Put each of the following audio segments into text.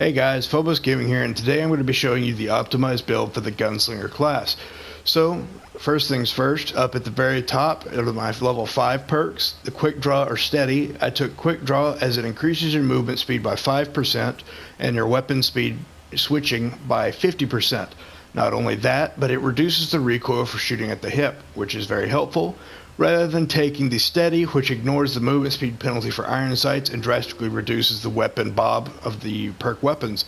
Hey guys, Phobos Gaming here, and today I'm going to be showing you the optimized build for the gunslinger class. So, first things first, up at the very top of my level 5 perks, the quick draw or steady, I took quick draw as it increases your movement speed by 5% and your weapon speed switching by 50%. Not only that, but it reduces the recoil for shooting at the hip, which is very helpful, rather than taking the steady, which ignores the movement speed penalty for iron sights and drastically reduces the weapon bob of the perk weapons.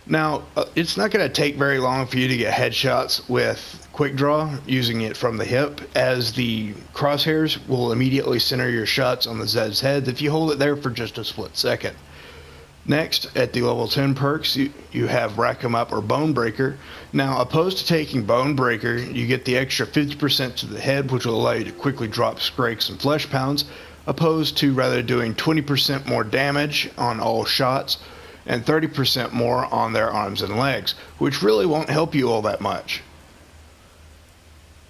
Now, it's not going to take very long for you to get headshots with quick draw using it from the hip, as the crosshairs will immediately center your shots on the Zed's head if you hold it there for just a split second. Next, at the level 10 perks, you have Rack 'em Up or Bone Breaker. Now, opposed to taking Bone Breaker, you get the extra 50% to the head, which will allow you to quickly drop scrakes and flesh pounds, opposed to rather doing 20% more damage on all shots and 30% more on their arms and legs, which really won't help you all that much.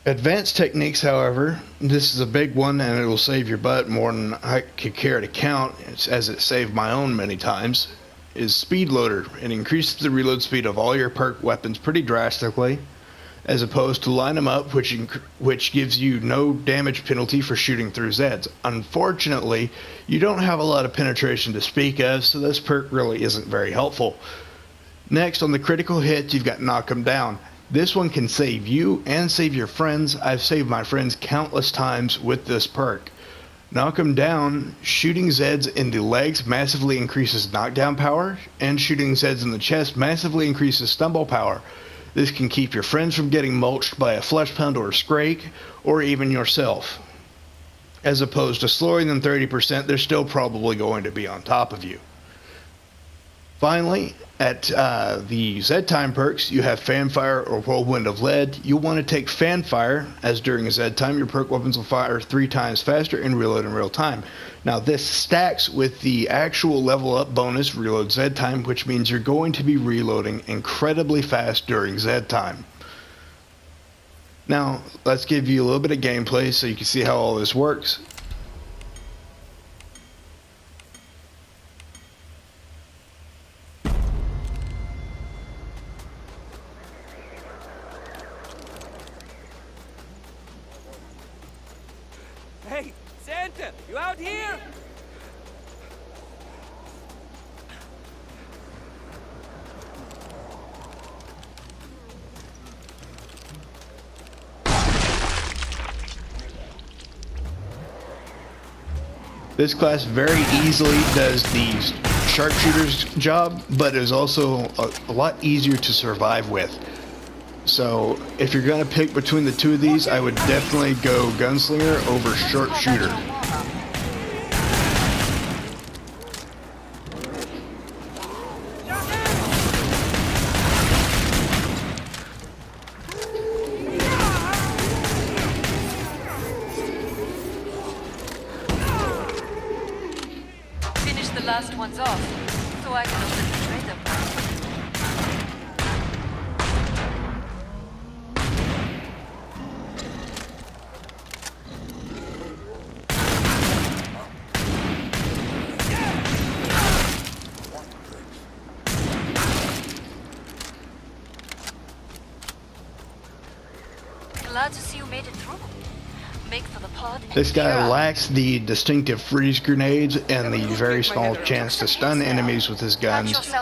Advanced techniques, however, this is a big one and it will save your butt more than I could care to count, as it saved my own many times, is Speed Loader. It increases the reload speed of all your perk weapons pretty drastically, as opposed to Line 'em Up, which gives you no damage penalty for shooting through Zeds. Unfortunately, you don't have a lot of penetration to speak of, so this perk really isn't very helpful. Next, on the critical hits, you've got Knock 'em Down. This one can save you and save your friends. I've saved my friends countless times with this perk. Knock 'em Down, shooting Zeds in the legs massively increases knockdown power, and shooting Zeds in the chest massively increases stumble power. This can keep your friends from getting mulched by a flesh pound or a scrake, or even yourself. As opposed to slowing them 30%, they're still probably going to be on top of you. Finally, at the Z-Time perks, you have Fanfire or Whirlwind of Lead. You'll want to take Fanfire, as during a Z-Time, your perk weapons will fire 3 times faster and reload in real time. Now, this stacks with the actual level up bonus, Reload Z-Time, which means you're going to be reloading incredibly fast during Z-Time. Now, let's give you a little bit of gameplay so you can see how all this works. Hey, Santa, you out here? This class very easily does the sharpshooter's job, but is also a lot easier to survive with. So if you're going to pick between the two of these, I would definitely go gunslinger over sharpshooter. Finish the last ones off, so I can open the trader box. Glad to see you made it through. Make for the pod. This guy lacks the distinctive freeze grenades and the very small chance to stun enemies with his guns,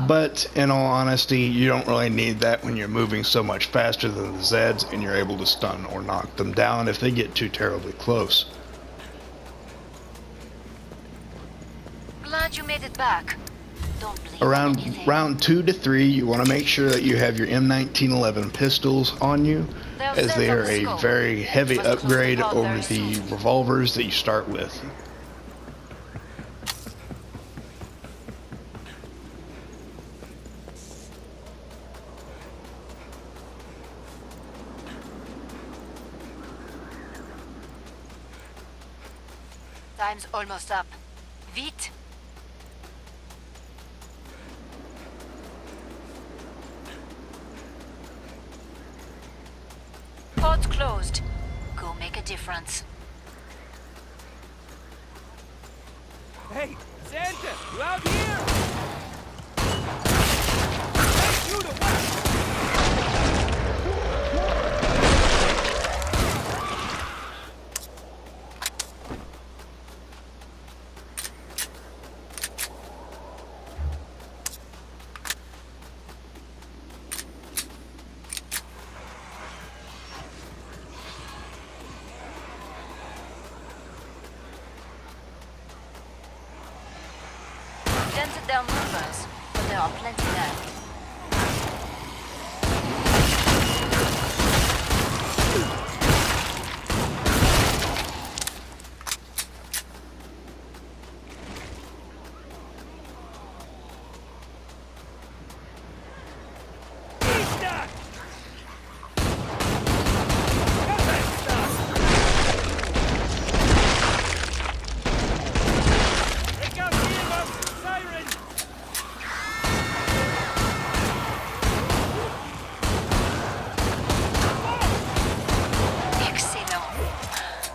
but in all honesty, you don't really need that when you're moving so much faster than the Zeds and you're able to stun or knock them down if they get too terribly close. Glad you made it back. Don't believe Around anything. round 2 to 3, you want to make sure that you have your M1911 pistols on you, as they are a very heavy upgrade over the revolvers that you start with. Time's almost up. Vite! Pod's closed. Go make a difference. Hey, Santa, you out here? hunted down movers, but there are plenty left.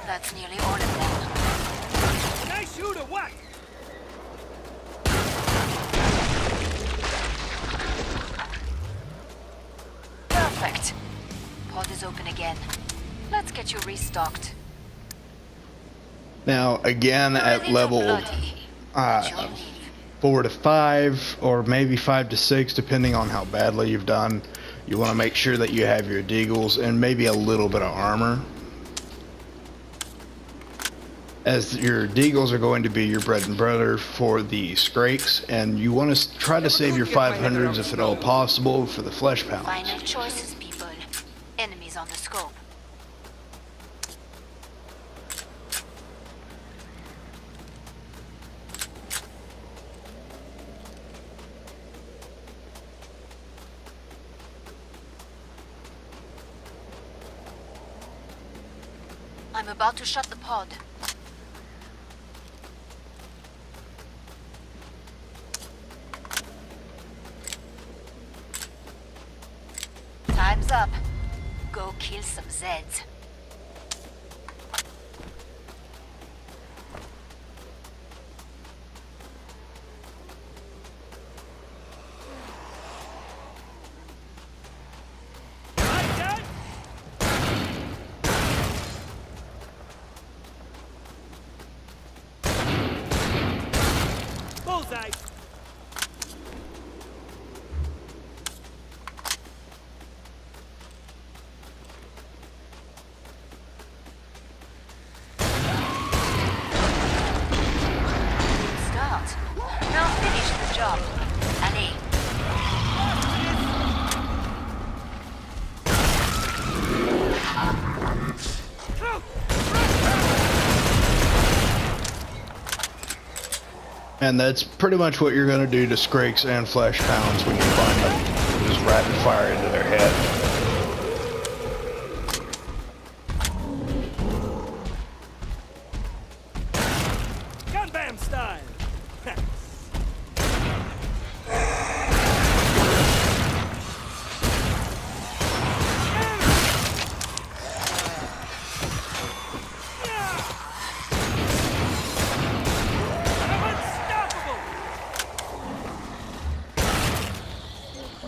That's nearly all of them. Nice shooter, what? Perfect. Pod is open again. Let's get you restocked. Now, again, You're at a little level bloody, but you'll leave. 4 to 5, or maybe 5 to 6, depending on how badly you've done, you want to make sure that you have your deagles and maybe a little bit of armor, as your deagles are going to be your bread and butter for the scrakes, and you want to try to save your 500s if at all possible for the flesh pounds. Final choices, people. Enemies on the scope. I'm about to shut the pod. Time's up. Go kill some Zeds. Like that? Bullseye. Start. Now finish the job. Allez. And that's pretty much what you're going to do to scrakes and flesh pounds when you find them. Just rapid fire into their head. Gun bam style. I'm unstoppable.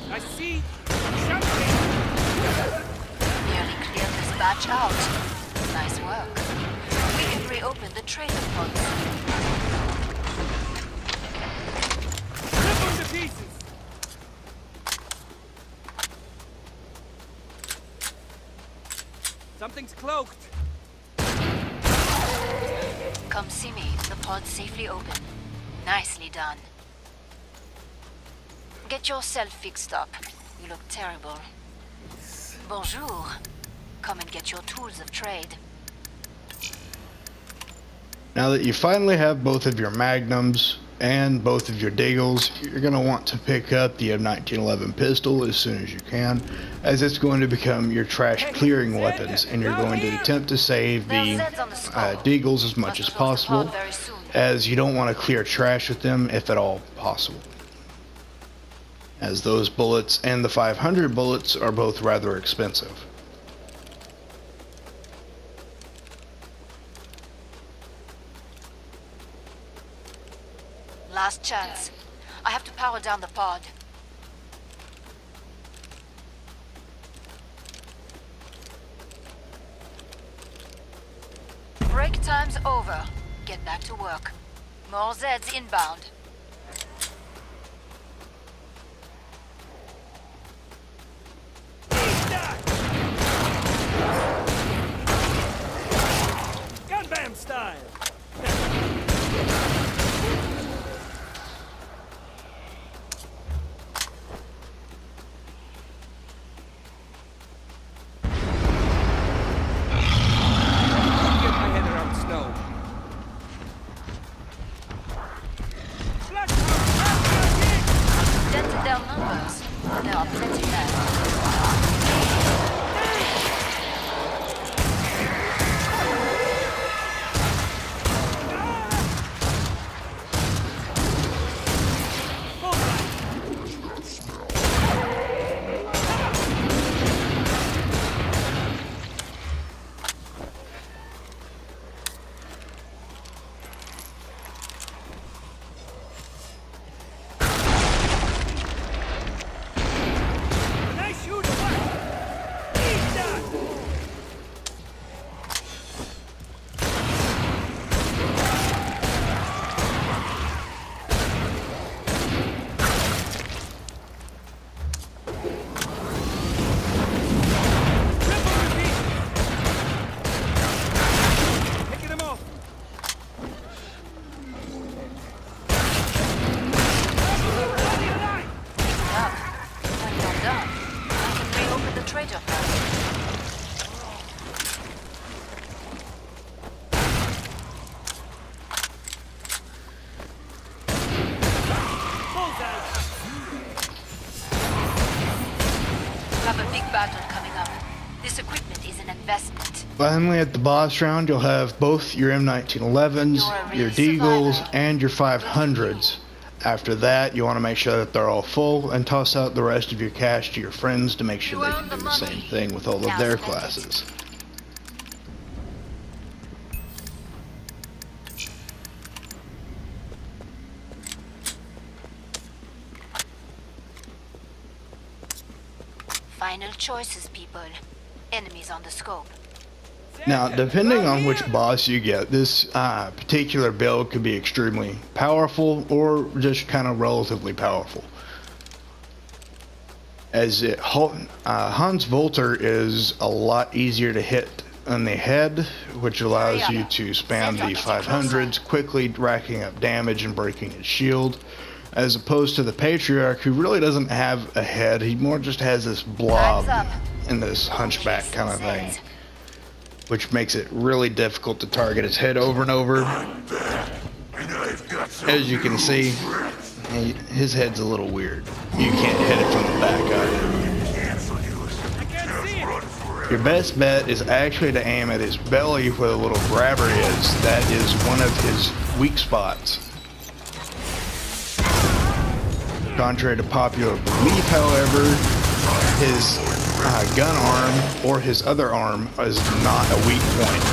I see something. Nearly cleared this batch out. Nice work. We can reopen the trader pods. Rip them to pieces. Something's cloaked. Come see me. The pod's safely open. Nicely done. Get yourself fixed up. You look terrible. Bonjour. Come and get your tools of trade. Now that you finally have both of your magnums and both of your deagles, you're going to want to pick up the M1911 pistol as soon as you can, as it's going to become your trash clearing weapons, and you're going to attempt to save the deagles as much as possible, as you don't want to clear trash with them if at all possible, as those bullets and the 500 bullets are both rather expensive. Last chance. I have to power down the pod. Break time's over. Get back to work. More Zeds inbound. Gun bam style. numbers. There are plenty left. Nice shoot away! Eat that! Triple to pieces! Picking him off! Bloody alive! Up. When you're done, I can reopen the trader pod. Bullseye! We have a big battle coming up. This equipment is an investment. Finally, at the boss round, you'll have both your M1911s, your Deagles, and your 500s. After that, you want to make sure that they're all full and toss out the rest of your cash to your friends to make sure they can do the same thing with all of their classes. Final choices, people. Enemies on the scope. Now, depending on which boss you get, this particular build could be extremely powerful or just kind of relatively powerful. As Hans Volter is a lot easier to hit on the head, which allows you to spam the 500s, quickly racking up damage and breaking his shield, as opposed to the Patriarch, who really doesn't have a head. He more just has this blob and this hunchback kind of thing, which makes it really difficult to target his head over and over. As you can see, his head's a little weird. You can't hit it from the back either. I can't see it! Your best bet is actually to aim at his belly where the little grabber is. That is one of his weak spots. Contrary to popular belief, however, his gun arm or his other arm is not a weak point.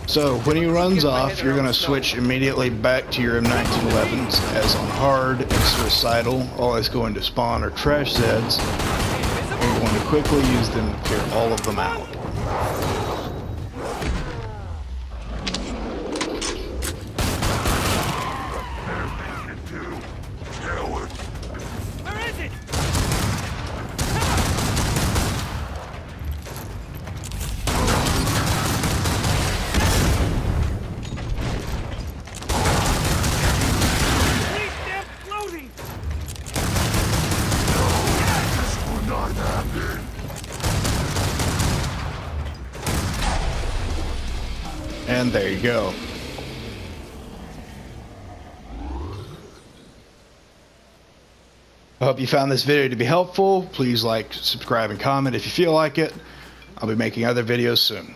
So when he runs off, you're going to switch immediately back to your M1911s as on hard and suicidal, always going to spawn or trash Zeds. You're going to quickly use them to clear all of them out. Where is it? Please, they're floating! And there you go. I hope you found this video to be helpful. Please like, subscribe, and comment if you feel like it. I'll be making other videos soon.